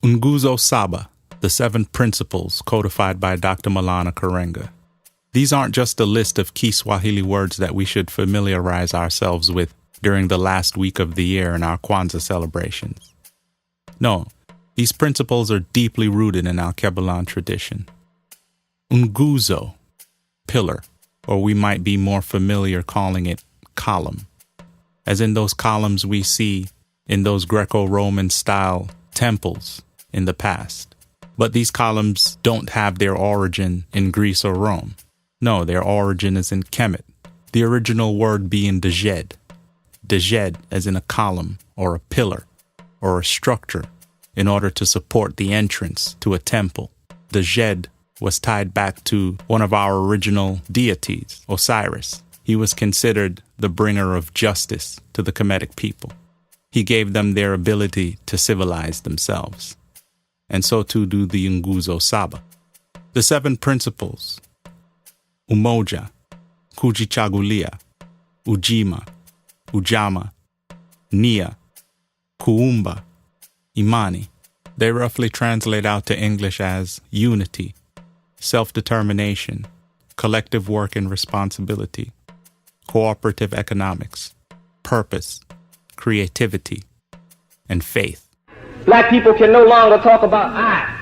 Nguzo Saba, the 7 principles codified by Dr. Malana Karenga. These aren't just a list of key Swahili words that we should familiarize ourselves with during the last week of the year in our Kwanzaa celebrations. No, these principles are deeply rooted in our Kebalan tradition. Nguzo, pillar, or we might be more familiar calling it column, as in those columns we see in those Greco-Roman style temples in the past. But these columns don't have their origin in Greece or Rome. No, their origin is in Kemet, the original word being dejed. Dejed as in a column or a pillar or a structure in order to support the entrance to a temple. Dejed was tied back to one of our original deities, Osiris. He was considered the bringer of justice to the Kemetic people. He gave them their ability to civilize themselves. And so too do the Nguzo Saba. The 7 principles: Umoja, Kujichagulia, Ujima, Ujama, Nia, Kuumba, Imani. They roughly translate out to English as unity, self-determination, collective work and responsibility, cooperative economics, purpose, creativity, and faith. Black people can no longer talk about I.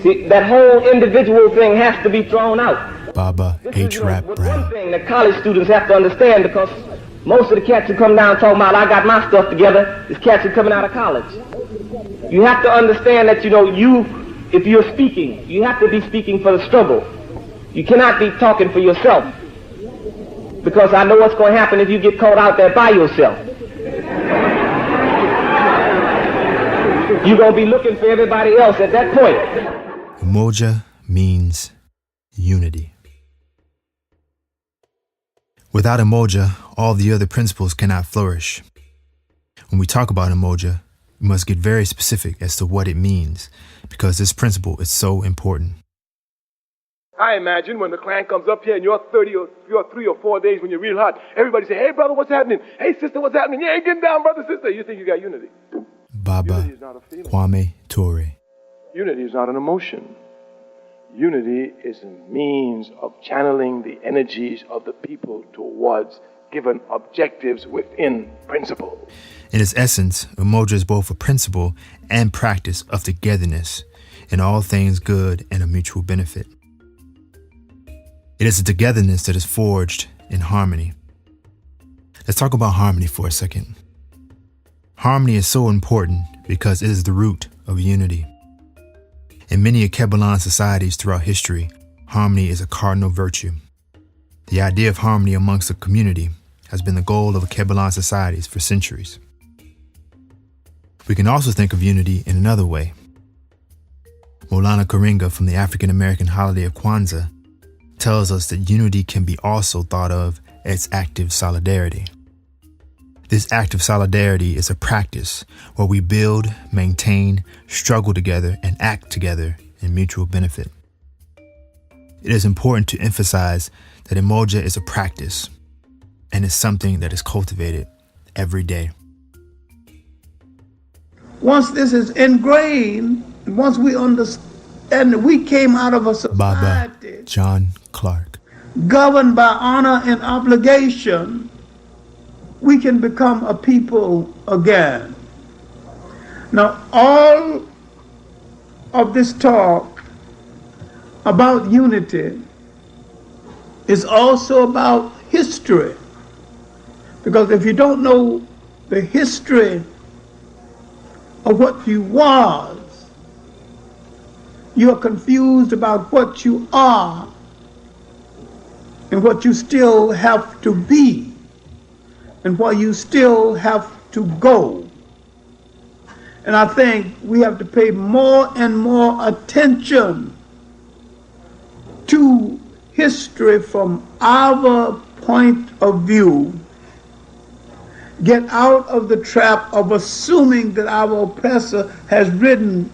See, that whole individual thing has to be thrown out. Baba H. Rap Brown. One thing that college students have to understand, because most of the cats who come down talking about I got my stuff together is cats who are coming out of college. You have to understand that, if you're speaking, you have to be speaking for the struggle. You cannot be talking for yourself, because I know what's going to happen if you get caught out there by yourself. You're going to be looking for everybody else at that point. Umoja means unity. Without Umoja, all the other principles cannot flourish. When we talk about Umoja, we must get very specific as to what it means, because this principle is so important. I imagine when the clan comes up here and you're 3 or 4 days when you're real hot, everybody say, hey brother, what's happening? Hey sister, what's happening? You ain't getting down, brother, sister. You think you got unity. Baba Kwame Ture. Unity is not an emotion. Unity is a means of channeling the energies of the people towards given objectives within principle. In its essence, Umoja is both a principle and practice of togetherness in all things good and a mutual benefit. It is a togetherness that is forged in harmony. Let's talk about harmony for a second. Harmony is so important because it is the root of unity. In many Kebalan societies throughout history, harmony is a cardinal virtue. The idea of harmony amongst the community has been the goal of Kebalan societies for centuries. We can also think of unity in another way. Malana Karenga from the African American holiday of Kwanzaa tells us that unity can be also thought of as active solidarity. This active solidarity is a practice where we build, maintain, struggle together, and act together in mutual benefit. It is important to emphasize that Umoja is a practice and is something that is cultivated every day. Once this is ingrained, once we understand, we came out of a society Baba John Clark, governed by honor and obligation, we can become a people again. Now, all of this talk about unity is also about history. Because if you don't know the history of what you was, you are confused about what you are and what you still have to be and where you still have to go. And I think we have to pay more and more attention to history from our point of view. Get out of the trap of assuming that our oppressor has written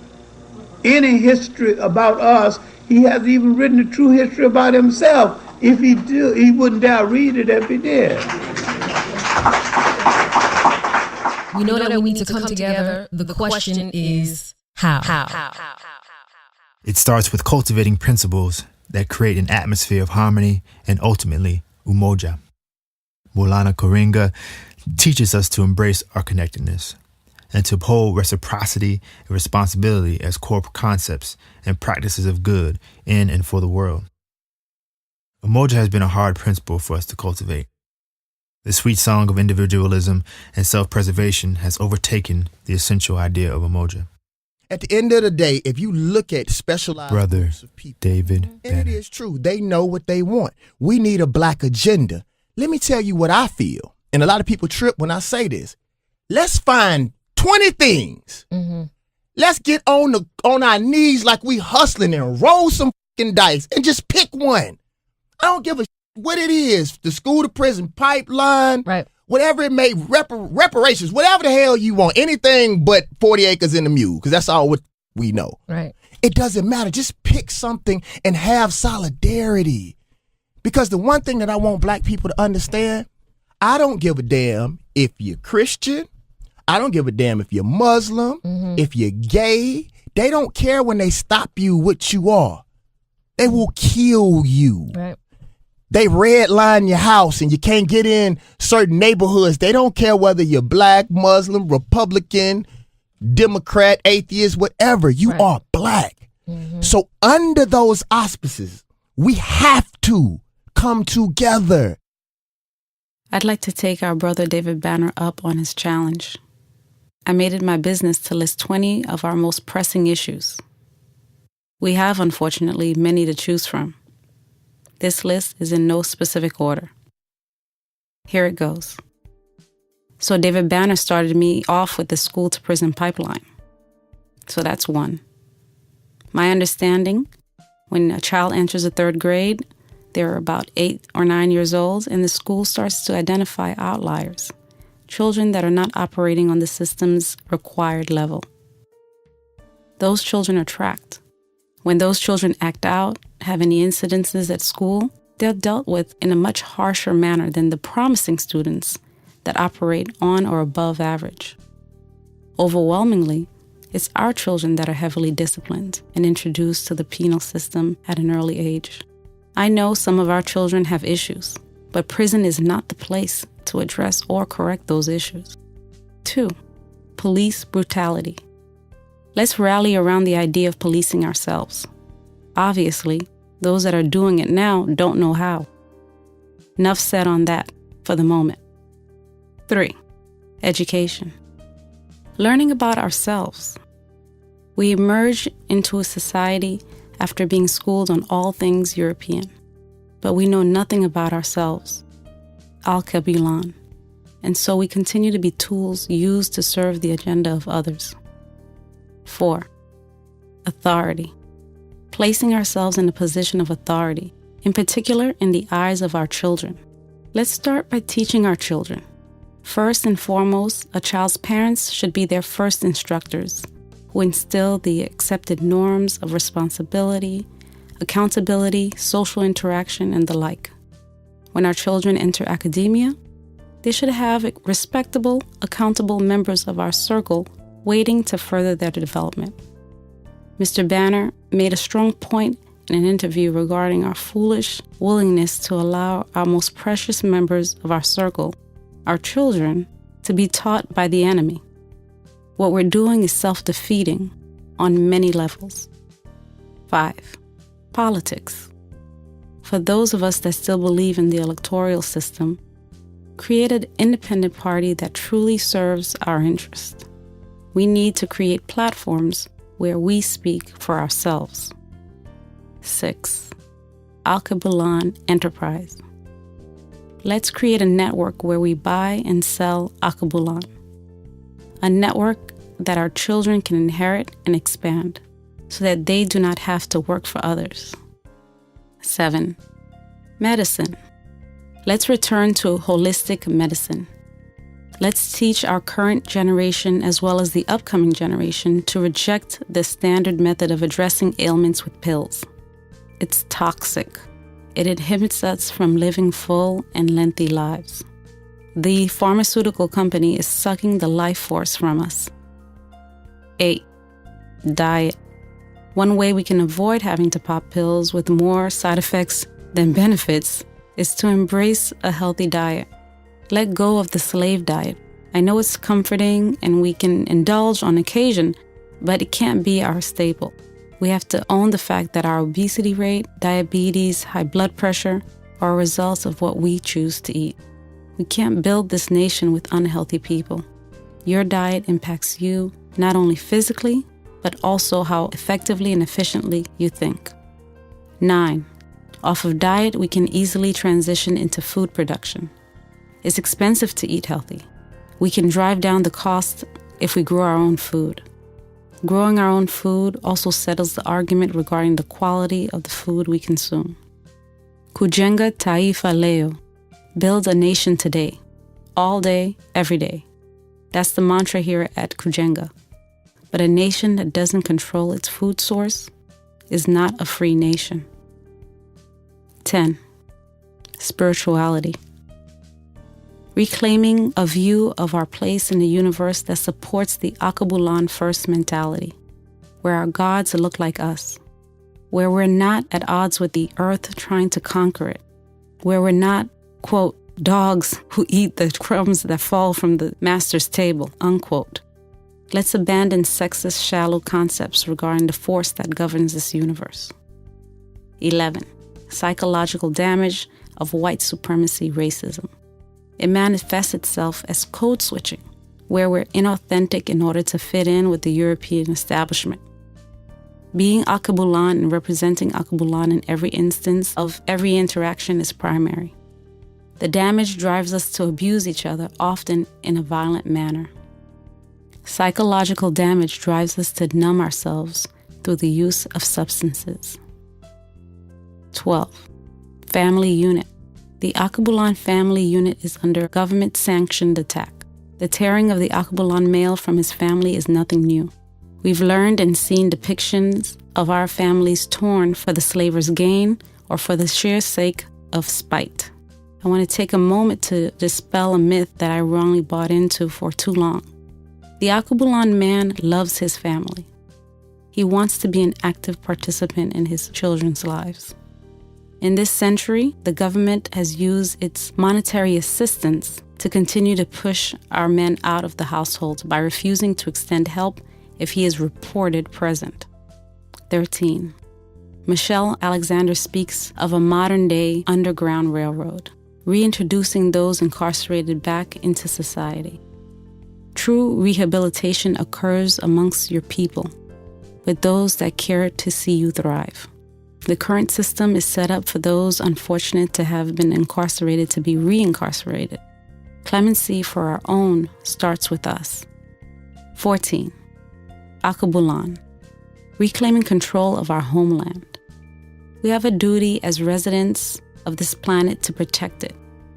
any history about us. He hasn't even written the true history about himself. If he did, he wouldn't dare read it if he did. We know that we need to come together. The question is, How? It starts with cultivating principles that create an atmosphere of harmony and ultimately Umoja. Maulana Karenga teaches us to embrace our connectedness and to uphold reciprocity and responsibility as core concepts and practices of good in and for the world. Umoja has been a hard principle for us to cultivate. The sweet song of individualism and self-preservation has overtaken the essential idea of Umoja. At the end of the day, if you look at specialized Brother groups of people, David and Banner. it is true, they know what they want. We need a black agenda. Let me tell you what I feel, and a lot of people trip when I say this. Let's find 20 things. Let's get on our knees like we hustling and roll some fucking dice and just pick one. I don't give a what it is, the school to prison pipeline, Right. whatever it may, reparations, whatever the hell you want, anything but 40 acres in the mule, because that's all what we know. Right. It doesn't matter. Just pick something and have solidarity. Because the one thing that I want black people to understand, I don't give a damn if you're Christian. I don't give a damn if you're Muslim, if you're gay. They don't care when they stop you what you are. They will kill you. Right. They redline your house and you can't get in certain neighborhoods. They don't care whether you're black, Muslim, Republican, Democrat, atheist, whatever. You Right. are black. So under those auspices, we have to come together. I'd like to take our brother David Banner up on his challenge. I made it my business to list 20 of our most pressing issues. We have, unfortunately, many to choose from. This list is in no specific order. Here it goes. So David Banner started me off with the school to prison pipeline. So that's one. My understanding, when a child enters the 3rd grade, they're about 8 or 9 years old, and the school starts to identify outliers, children that are not operating on the system's required level. Those children are tracked. When those children act out, have any incidences at school, they're dealt with in a much harsher manner than the promising students that operate on or above average. Overwhelmingly, it's our children that are heavily disciplined and introduced to the penal system at an early age. I know some of our children have issues, but prison is not the place to address or correct those issues. 2, police brutality. Let's rally around the idea of policing ourselves. Obviously, those that are doing it now don't know how. Enough said on that for the moment. 3, education. Learning about ourselves. We emerge into a society after being schooled on all things European, but we know nothing about ourselves. Al-Kabilan. And so we continue to be tools used to serve the agenda of others. 4, authority. Placing ourselves in a position of authority, in particular in the eyes of our children. Let's start by teaching our children. First and foremost, a child's parents should be their first instructors, who instill the accepted norms of responsibility, accountability, social interaction, and the like. When our children enter academia, they should have respectable, accountable members of our circle waiting to further their development. Mr. Banner made a strong point in an interview regarding our foolish willingness to allow our most precious members of our circle, our children, to be taught by the enemy. What we're doing is self-defeating on many levels. 5, politics. For those of us that still believe in the electoral system, create an independent party that truly serves our interests. We need to create platforms where we speak for ourselves. 6, Al-Kabilan enterprise. Let's create a network where we buy and sell Al-Kabilan. A network that our children can inherit and expand so that they do not have to work for others. 7, medicine. Let's return to holistic medicine. Let's teach our current generation as well as the upcoming generation to reject the standard method of addressing ailments with pills. It's toxic. It inhibits us from living full and lengthy lives. The pharmaceutical company is sucking the life force from us. 8, diet. One way we can avoid having to pop pills with more side effects than benefits is to embrace a healthy diet. Let go of the slave diet. I know it's comforting and we can indulge on occasion, but it can't be our staple. We have to own the fact that our obesity rate, diabetes, high blood pressure are results of what we choose to eat. We can't build this nation with unhealthy people. Your diet impacts you not only physically, but also how effectively and efficiently you think. 9. Off of diet, we can easily transition into food production. It's expensive to eat healthy. We can drive down the cost if we grow our own food. Growing our own food also settles the argument regarding the quality of the food we consume. Kujenga taifa leo, build a nation today, all day, every day. That's the mantra here at Kujenga. But a nation that doesn't control its food source is not a free nation. 10. Spirituality. Reclaiming a view of our place in the universe that supports the Akabulan first mentality, where our gods look like us, where we're not at odds with the earth trying to conquer it, where we're not, quote, dogs who eat the crumbs that fall from the master's table, unquote. Let's abandon sexist, shallow concepts regarding the force that governs this universe. 11. Psychological damage of white supremacy racism. It manifests itself as code switching, where we're inauthentic in order to fit in with the European establishment. Being Akabulan and representing Akabulan in every instance of every interaction is primary. The damage drives us to abuse each other, often in a violent manner. Psychological damage drives us to numb ourselves through the use of substances. 12. Family unit. The Akabulan family unit is under government-sanctioned attack. The tearing of the Akabulan male from his family is nothing new. We've learned and seen depictions of our families torn for the slaver's gain or for the sheer sake of spite. I want to take a moment to dispel a myth that I wrongly bought into for too long. The Akabulan man loves his family. He wants to be an active participant in his children's lives. In this century, the government has used its monetary assistance to continue to push our men out of the household by refusing to extend help if he is reported present. 13. Michelle Alexander speaks of a modern-day underground railroad, reintroducing those incarcerated back into society. True rehabilitation occurs amongst your people, with those that care to see you thrive. The current system is set up for those unfortunate to have been incarcerated to be reincarcerated. Clemency for our own starts with us. 14. Akabulan. Reclaiming control of our homeland. We have a duty as residents of this planet to protect it.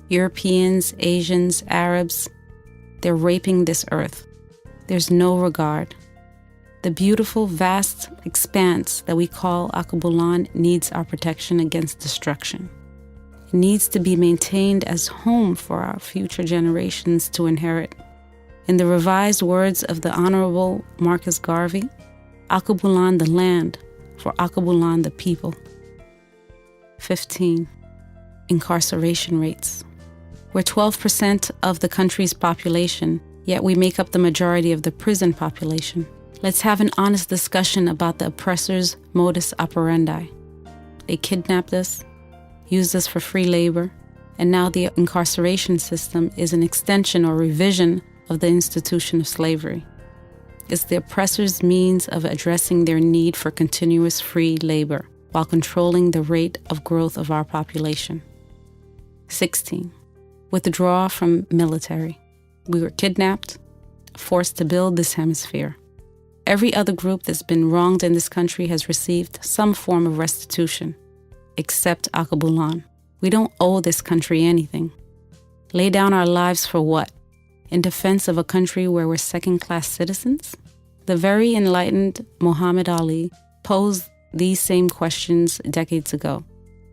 Europeans, Asians, Arabs, they're raping this earth. There's no regard. The beautiful, vast expanse that we call Akabulan needs our protection against destruction. It needs to be maintained as home for our future generations to inherit. In the revised words of the Honorable Marcus Garvey, Akabulan the land, for Akabulan the people. 15. Incarceration rates. We're 12% of the country's population, yet we make up the majority of the prison population. Let's have an honest discussion about the oppressor's modus operandi. They kidnapped us, used us for free labor, and now the incarceration system is an extension or revision of the institution of slavery. It's the oppressor's means of addressing their need for continuous free labor while controlling the rate of growth of our population. 16. Withdraw from military. We were kidnapped, forced to build this hemisphere. Every other group that's been wronged in this country has received some form of restitution, except Akabulan. We don't owe this country anything. Lay down our lives for what? In defense of a country where we're second-class citizens? The very enlightened Muhammad Ali posed these same questions decades ago,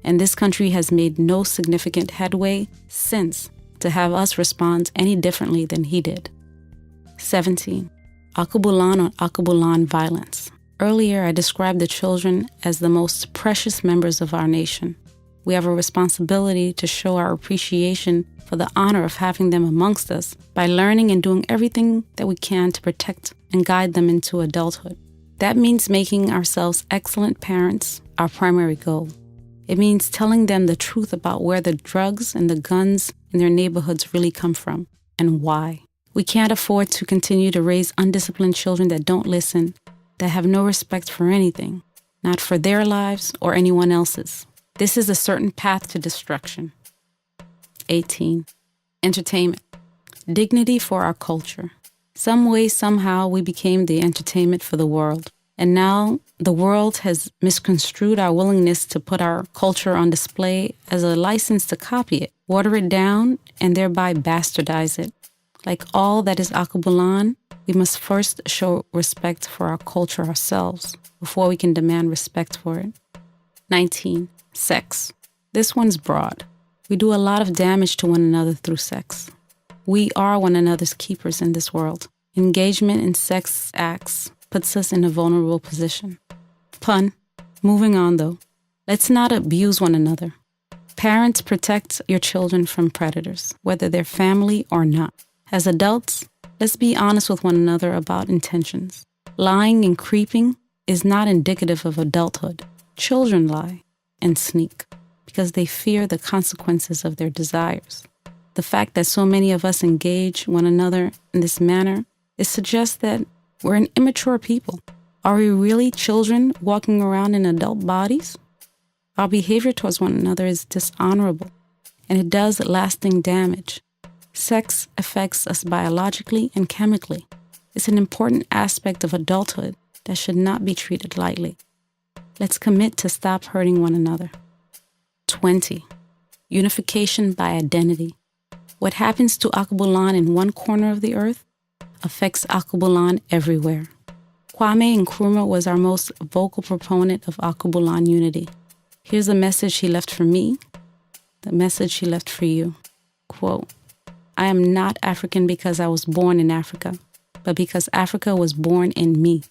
and this country has made no significant headway since to have us respond any differently than he did. 17. Akabulan on Akabulan violence. Earlier, I described the children as the most precious members of our nation. We have a responsibility to show our appreciation for the honor of having them amongst us by learning and doing everything that we can to protect and guide them into adulthood. That means making ourselves excellent parents our primary goal. It means telling them the truth about where the drugs and the guns in their neighborhoods really come from and why. We can't afford to continue to raise undisciplined children that don't listen, that have no respect for anything, not for their lives or anyone else's. This is a certain path to destruction. 18. Entertainment. Dignity for our culture. Some way, somehow, we became the entertainment for the world. And now the world has misconstrued our willingness to put our culture on display as a license to copy it, water it down, and thereby bastardize it. Like all that is Akubulan, we must first show respect for our culture ourselves before we can demand respect for it. 19. Sex. This one's broad. We do a lot of damage to one another through sex. We are one another's keepers in this world. Engagement in sex acts puts us in a vulnerable position. Pun. Moving on, though. Let's not abuse one another. Parents, protect your children from predators, whether they're family or not. As adults, let's be honest with one another about intentions. Lying and creeping is not indicative of adulthood. Children lie and sneak because they fear the consequences of their desires. The fact that so many of us engage one another in this manner, it suggests that we're an immature people. Are we really children walking around in adult bodies? Our behavior towards one another is dishonorable, and it does lasting damage. Sex affects us biologically and chemically. It's an important aspect of adulthood that should not be treated lightly. Let's commit to stop hurting one another. 20. Unification by identity. What happens to Akubulan in one corner of the earth affects Akubulan everywhere. Kwame Nkrumah was our most vocal proponent of Akubulan unity. Here's a message he left for me, the message he left for you. Quote, I am not African because I was born in Africa, but because Africa was born in me.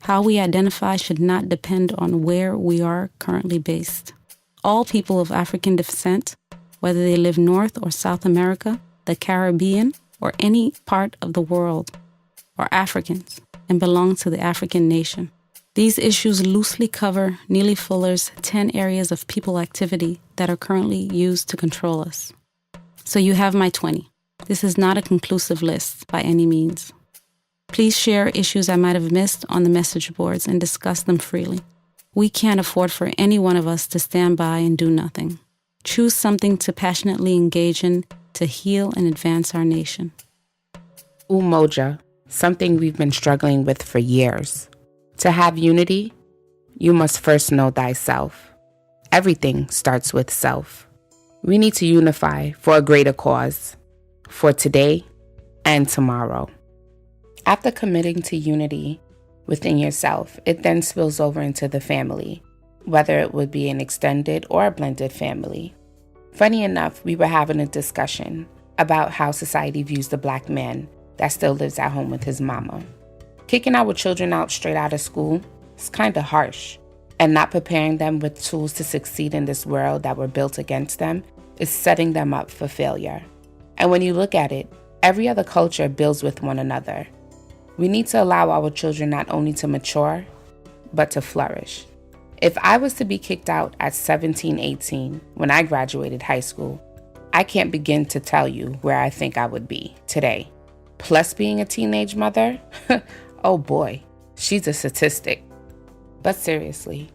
How we identify should not depend on where we are currently based. All people of African descent, whether they live North or South America, the Caribbean, or any part of the world, are Africans and belong to the African nation. These issues loosely cover Neely Fuller's 10 areas of people activity that are currently used to control us. So you have my 20. This is not a conclusive list by any means. Please share issues I might have missed on the message boards and discuss them freely. We can't afford for any one of us to stand by and do nothing. Choose something to passionately engage in to heal and advance our nation. Umoja, something we've been struggling with for years. To have unity, you must first know thyself. Everything starts with self. We need to unify for a greater cause, for today and tomorrow. After committing to unity within yourself, it then spills over into the family, whether it would be an extended or a blended family. Funny enough, we were having a discussion about how society views the Black man that still lives at home with his mama. Kicking our children out straight out of school is kind of harsh, and not preparing them with tools to succeed in this world that were built against them is setting them up for failure. And when you look at it, every other culture builds with one another. We need to allow our children not only to mature, but to flourish. If I was to be kicked out at 17, 18, when I graduated high school, I can't begin to tell you where I think I would be today. Plus being a teenage mother, oh boy, she's a statistic. But seriously,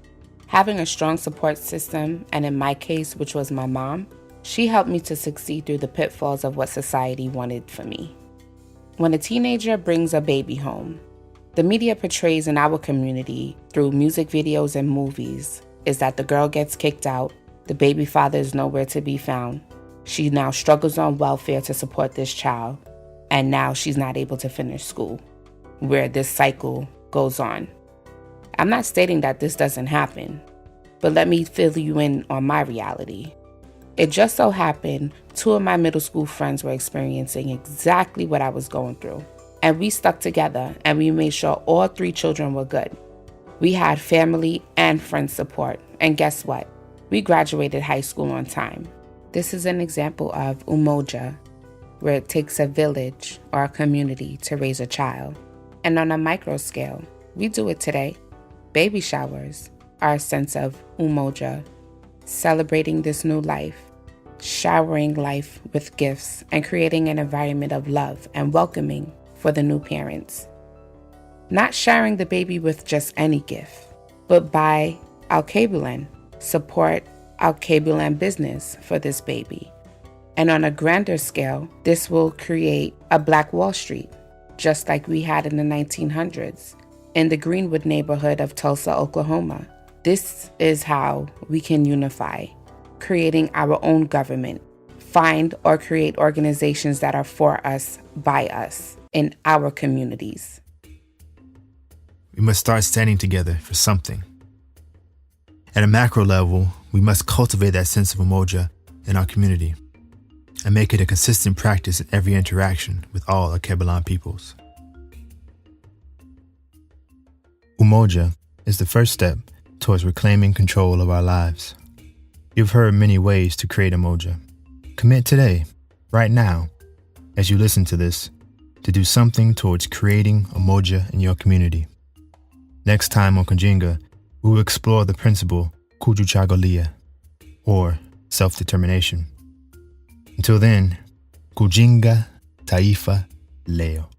having a strong support system, and in my case, which was my mom, she helped me to succeed through the pitfalls of what society wanted for me. When a teenager brings a baby home, the media portrays in our community through music videos and movies is that the girl gets kicked out, the baby father is nowhere to be found. She now struggles on welfare to support this child, and now she's not able to finish school, where this cycle goes on. I'm not stating that this doesn't happen, but let me fill you in on my reality. It just so happened 2 of my middle school friends were experiencing exactly what I was going through. And we stuck together and we made sure all 3 children were good. We had family and friend support. And guess what? We graduated high school on time. This is an example of Umoja, where it takes a village or a community to raise a child. And on a micro scale, we do it today. Baby showers are a sense of Umoja, celebrating this new life, showering life with gifts, and creating an environment of love and welcoming for the new parents. Not showering the baby with just any gift, but buy Alkebulan, support Alkebulan business for this baby. And on a grander scale, this will create a Black Wall Street, just like we had in the 1900s in the Greenwood neighborhood of Tulsa, Oklahoma. This is how we can unify, creating our own government, find or create organizations that are for us, by us, in our communities. We must start standing together for something. At a macro level, we must cultivate that sense of Umoja in our community and make it a consistent practice in every interaction with all Alkebulan peoples. Umoja is the first step towards reclaiming control of our lives. You've heard many ways to create Umoja. Commit today, right now, as you listen to this, to do something towards creating Umoja in your community. Next time on Kujinga, we will explore the principle Kujuchagulia, or self-determination. Until then, Kujinga Taifa Leo.